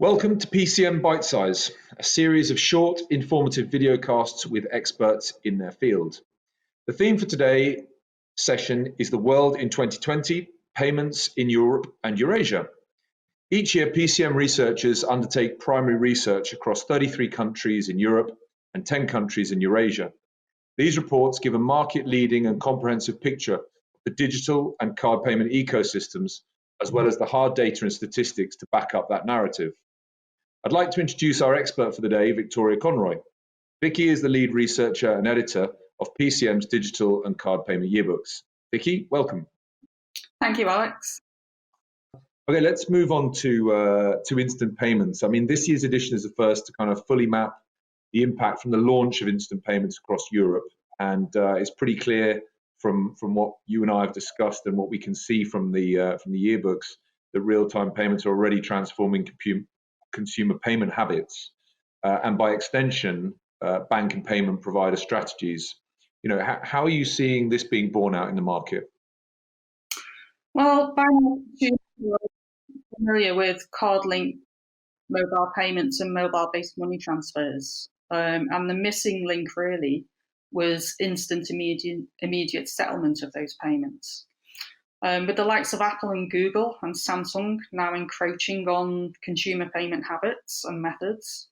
Welcome to PCM Bite Size, a series of short, informative videocasts with experts in their field. The theme for today's session is the world in 2020, payments in Europe and Eurasia. Each year, PCM researchers undertake primary research across 33 countries in Europe and 10 countries in Eurasia. These reports give a market-leading and comprehensive picture of the digital and card payment ecosystems, as well as the hard data and statistics to back up that narrative. I'd like to introduce our expert for the day, Victoria Conroy. Vicky is the lead researcher and editor of PCM's digital and card payment yearbooks. Vicky, welcome. Thank you, Alex. Okay, let's move on to instant payments. I mean, this year's edition is the first to kind of fully map the impact from the launch of instant payments across Europe, and it's pretty clear from what you and I have discussed and what we can see from the yearbooks that real-time payments are already transforming consumer payment habits, and by extension, bank and payment provider strategies. You know, how are you seeing this being borne out in the market? Well, banks are familiar with card-linked mobile payments and mobile-based money transfers, and the missing link really was instant immediate settlement of those payments. With the likes of Apple and Google and Samsung now encroaching on consumer payment habits and methods,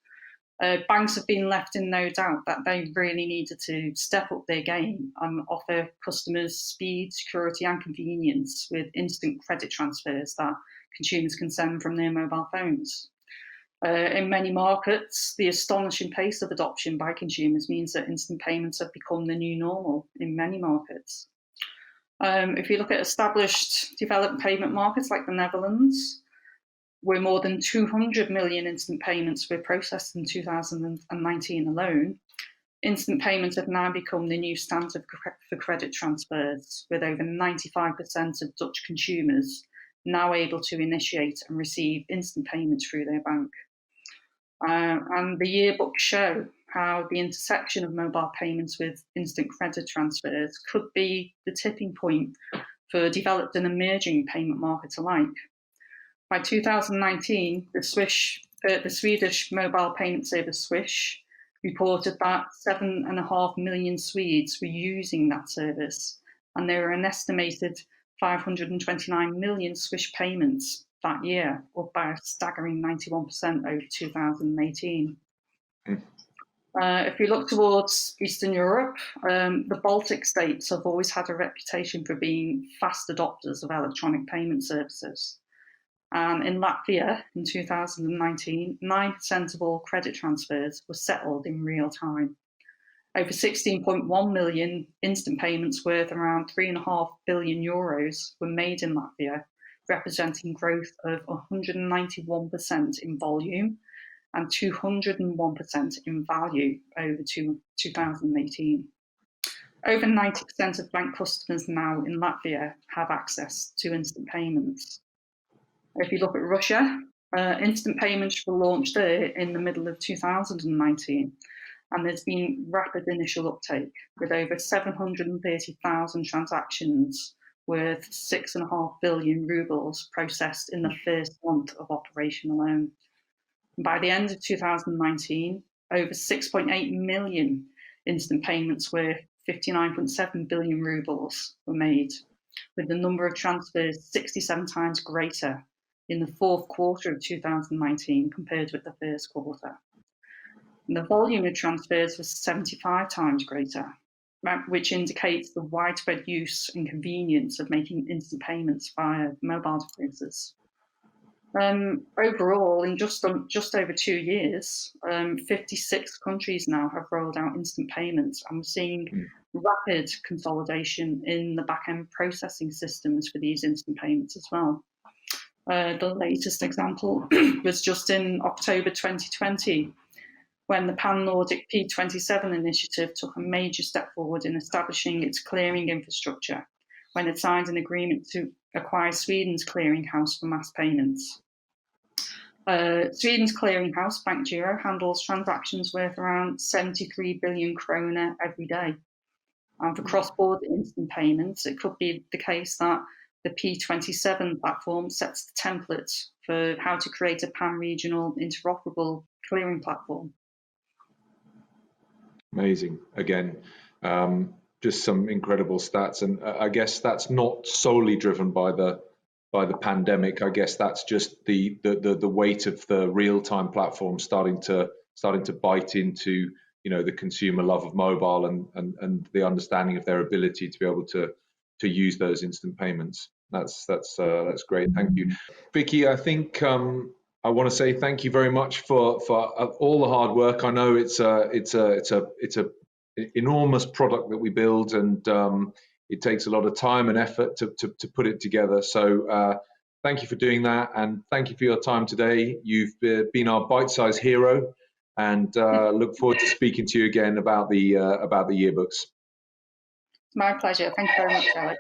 banks have been left in no doubt that they really needed to step up their game and offer customers speed, security and convenience with instant credit transfers that consumers can send from their mobile phones. In many markets, the astonishing pace of adoption by consumers means that instant payments have become the new normal in many markets. If you look at established developed payment markets like the Netherlands, where more than 200 million instant payments were processed in 2019 alone, instant payments have now become the new standard for credit transfers, with over 95% of Dutch consumers now able to initiate and receive instant payments through their bank. And the yearbooks show how the intersection of mobile payments with instant credit transfers could be the tipping point for developed and emerging payment markets alike. By 2019, the Swedish mobile payment service Swish reported that 7.5 million Swedes were using that service, and there were an estimated 529 million Swish payments that year, up by a staggering 91% over 2018. If we look towards Eastern Europe, the Baltic states have always had a reputation for being fast adopters of electronic payment services. And in Latvia, in 2019, 9% of all credit transfers were settled in real time. Over 16.1 million instant payments worth around 3.5 billion euros were made in Latvia, representing growth of 191% in volume and 201% in value over 2018. Over 90% of bank customers now in Latvia have access to instant payments. If you look at Russia, instant payments were launched there in the middle of 2019, and there's been rapid initial uptake, with over 730,000 transactions worth 6.5 billion rubles processed in the first month of operation alone. By the end of 2019, over 6.8 million instant payments worth 59.7 billion rubles were made, with the number of transfers 67 times greater in the fourth quarter of 2019 compared with the first quarter. And the volume of transfers was 75 times greater, which indicates the widespread use and convenience of making instant payments via mobile devices. Overall, in just over 2 years, 56 countries now have rolled out instant payments, and we're seeing rapid consolidation in the back-end processing systems for these instant payments as well. The latest example was just in October 2020, when the Pan-Nordic P27 initiative took a major step forward in establishing its clearing infrastructure, when it signed an agreement to acquire Sweden's clearinghouse for mass payments. Sweden's clearinghouse, Bankgiro, handles transactions worth around 73 billion krona every day. And for cross-border instant payments, it could be the case that the P27 platform sets the template for how to create a pan-regional interoperable clearing platform. Amazing. Again, just some incredible stats, and I guess that's not solely driven by the pandemic. I guess that's just the weight of the real-time platform starting to bite into, you know, the consumer love of mobile and the understanding of their ability to be able to use those instant payments. That's great. Thank you, Vicky. I think I want to say thank you very much for all the hard work. I know it's a enormous product that we build, and it takes a lot of time and effort to put it together. So thank you for doing that, and thank you for your time today. You've been our bite-sized hero, and look forward to speaking to you again about the yearbooks. My pleasure. Thank you very much, Alex.